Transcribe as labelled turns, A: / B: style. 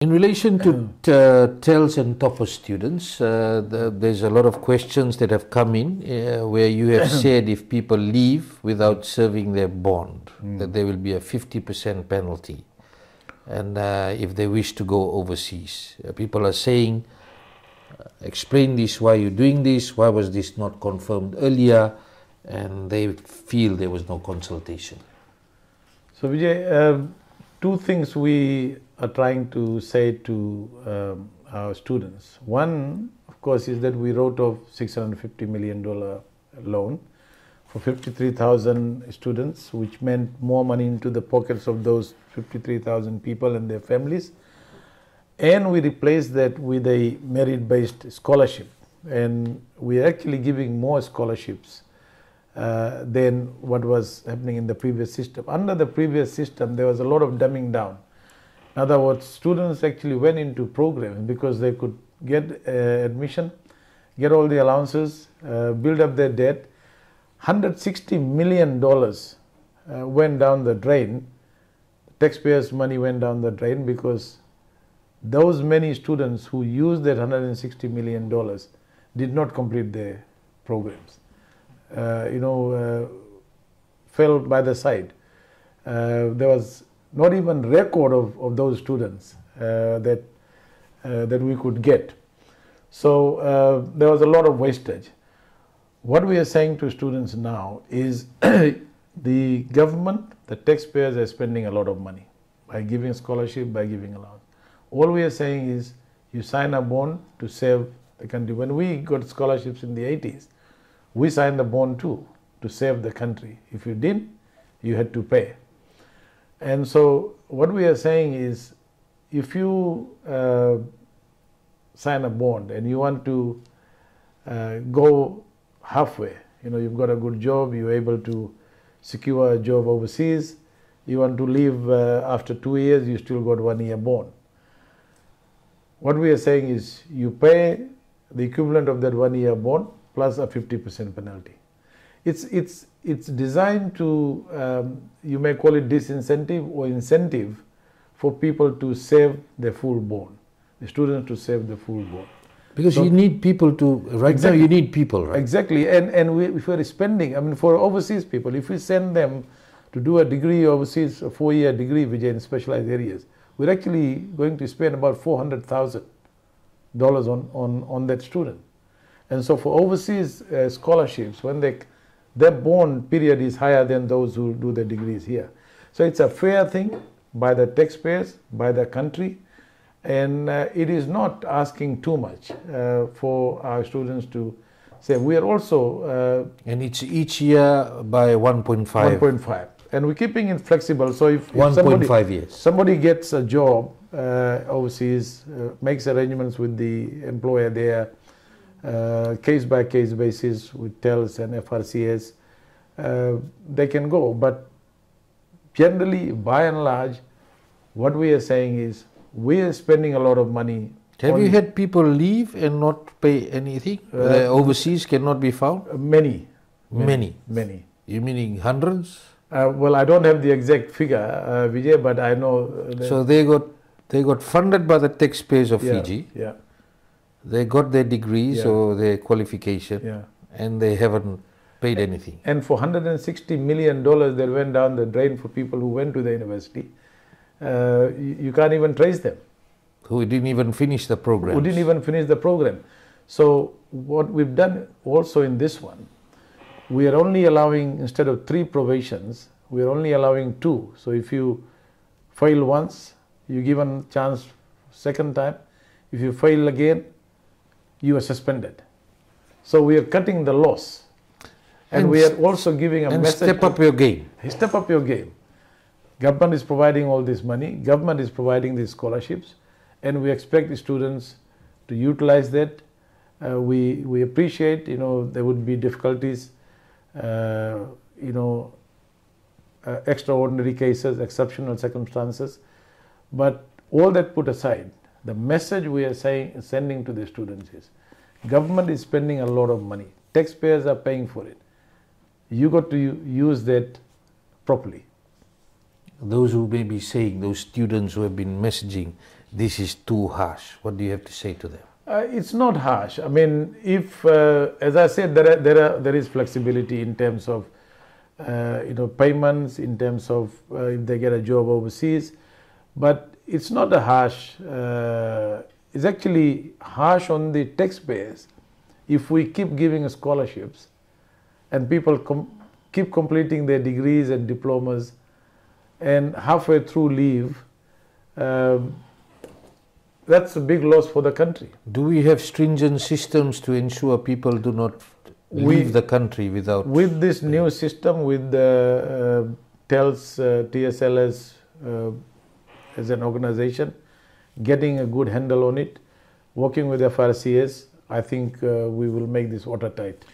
A: In relation to TELS and topper students, there's a lot of questions that have come in where you have said if people leave without serving their bond, that there will be a 50% penalty. And if they wish to go overseas, people are saying, explain this, why you're doing this, why was this not confirmed earlier, and they feel there was no consultation.
B: So Vijay, two things we are trying to say to our students. One, of course, is that we wrote off $650 million loan for 53,000 students, which meant more money into the pockets of those 53,000 people and their families. And we replaced that with a merit-based scholarship. And we're actually giving more scholarships than what was happening in the previous system. Under the previous system, there was a lot of dumbing down. In other words, students actually went into programs because they could get admission, get all the allowances, build up their debt. $160 million went down the drain. Taxpayers' money went down the drain because those many students who used that $160 million did not complete their programs. Fell by the side. There was not even record of those students that we could get. So there was a lot of wastage. What we are saying to students now is the government, the taxpayers are spending a lot of money by giving scholarship, by giving allowance. All we are saying is you sign a bond to save the country. When we got scholarships in the 80s, we signed the bond too to save the country. If you didn't, you had to pay. And so what we are saying is if you sign a bond and you want to go halfway, you've got a good job, you're able to secure a job overseas, you want to leave after 2 years, you still got 1 year bond. What we are saying is you pay the equivalent of that 1 year bond plus a 50% penalty. It's designed to, you may call it disincentive or incentive for people to save their full bond, the students to save the full bond.
A: Because you need people to, exactly. Now you need people, right?
B: Exactly, and if we're spending, for overseas people, if we send them to do a degree overseas, a 4-year degree, Vijay, in specialized areas, we're actually going to spend about $400,000 on that student. And so for overseas scholarships, when their bond period is higher than those who do the degrees here. So it's a fair thing by the taxpayers, by the country, and it is not asking too much for our students to say. We are also...
A: and it's each year by 1.5.
B: 1.5. And we're keeping it flexible. So if
A: 1.5 years.
B: Somebody gets a job overseas, makes arrangements with the employer there, case-by-case basis with TELS and FRCS, they can go. But generally, by and large, what we are saying is we are spending a lot of money.
A: Have you had people leave and not pay anything? Overseas cannot be found?
B: Many.
A: You meaning hundreds?
B: Well, I don't have the exact figure, Vijay, but I know.
A: So they got funded by the taxpayers of Fiji.
B: Yeah.
A: They got their degrees or their qualification, and they haven't paid anything.
B: And for $160 million that went down the drain for people who went to the university, you can't even trace them.
A: Who didn't even finish the program.
B: Who didn't even finish the program. So what we've done also in this one, we are only allowing, instead of 3 probations, we are only allowing 2. So if you fail once, you're given a chance second time. If you fail again, you are suspended. So we are cutting the loss. And we are also giving a message.
A: Step up your game.
B: Step up your game. Government is providing all this money. Government is providing these scholarships. And we expect the students to utilize that. We appreciate, there would be difficulties, extraordinary cases, exceptional circumstances. But all that put aside, the message we are sending to the students is, government is spending a lot of money. Taxpayers are paying for it. You got to use that properly.
A: Those who may be saying, those students who have been messaging, this is too harsh. What do you have to say to them?
B: It's not harsh. I mean, if, as I said, there is flexibility in terms of payments, in terms of if they get a job overseas, but it's not a harsh. It's actually harsh on the taxpayers if we keep giving scholarships and people keep completing their degrees and diplomas and halfway through leave. That's a big loss for the country.
A: Do we have stringent systems to ensure people do not leave the country without...
B: With this new system, with the TSLS as an organization, getting a good handle on it, working with FRCS, I think we will make this watertight.